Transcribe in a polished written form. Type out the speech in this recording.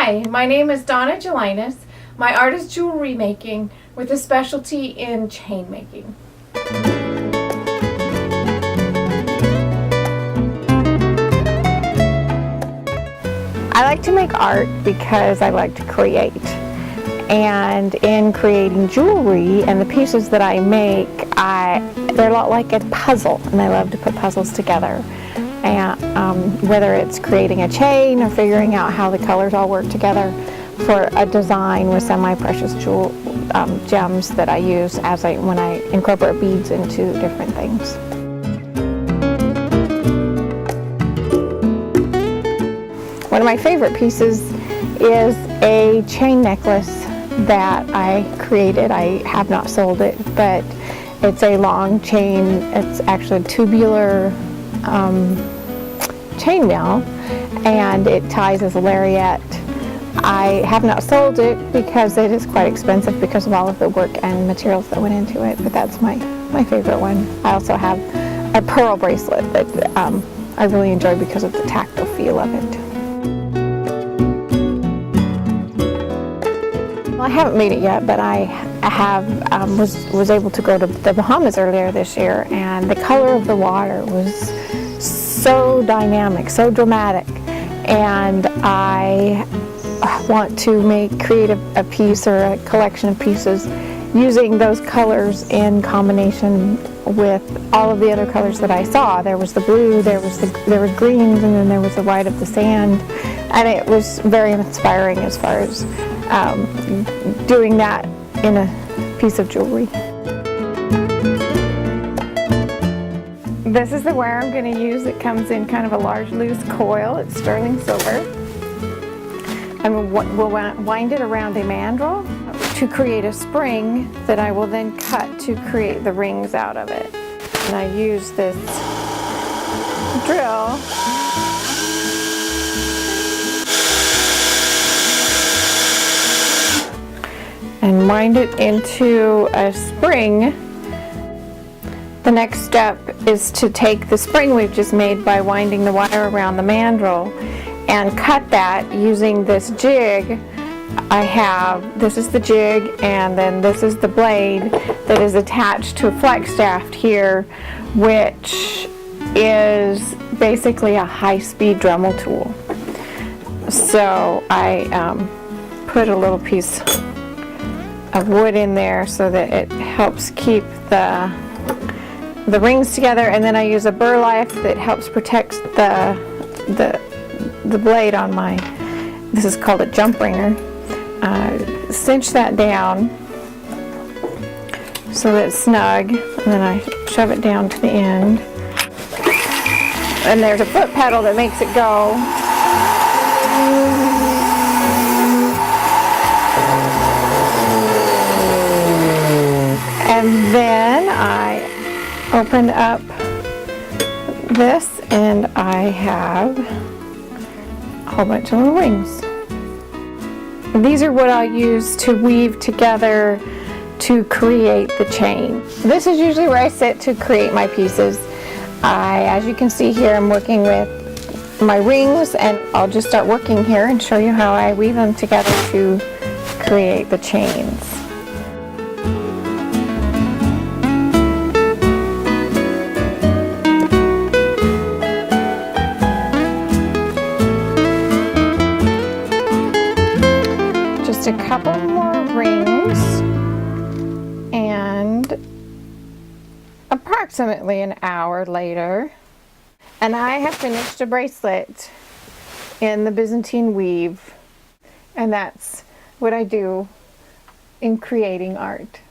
Hi, my name is Donna Gelinas. My art is jewelry making with a specialty in chain making. I like to make art because I like to create. And in creating jewelry and the pieces that I make, they're a lot like a puzzle, and I love to put puzzles together. And whether it's creating a chain or figuring out how the colors all work together for a design with semi-precious gems that I use when I incorporate beads into different things. One of my favorite pieces is a chain necklace that I created. I have not sold it, but it's a long chain. It's actually a tubular chainmail, and it ties as a lariat. I have not sold it because it is quite expensive because of all of the work and materials that went into it, but that's my favorite one. I also have a pearl bracelet that I really enjoy because of the tactile feel of it. Well, I haven't made it yet, but I was able to go to the Bahamas earlier this year, and the color of the water was so dynamic, so dramatic, and I want to create a piece or a collection of pieces using those colors in combination with all of the other colors that I saw. There was the blue, there was greens, and then there was the white of the sand, and it was very inspiring as far as doing that in a piece of jewelry. This is the wire I'm going to use. It comes in kind of a large loose coil. It's sterling silver. And we'll wind it around a mandrel to create a spring that I will then cut to create the rings out of it. And I use this drill and wind it into a spring. The next step is to take the spring we've just made by winding the wire around the mandrel and cut that using this jig. This is the jig, and then this is the blade that is attached to a flex shaft here, which is basically a high-speed Dremel tool. So I put a little piece of wood in there so that it helps keep the rings together, and then I use a burr life that helps protect the blade on this is called a jump ringer. Cinch that down so that it's snug, and then I shove it down to the end, and there's a foot pedal that makes it go. And then I open up this, and I have a whole bunch of little rings. These are what I'll use to weave together to create the chain. This is usually where I sit to create my pieces. As you can see here, I'm working with my rings, and I'll just start working here and show you how I weave them together to create the chains. Just a couple more rings, and approximately an hour later, and I have finished a bracelet in the Byzantine weave, and that's what I do in creating art.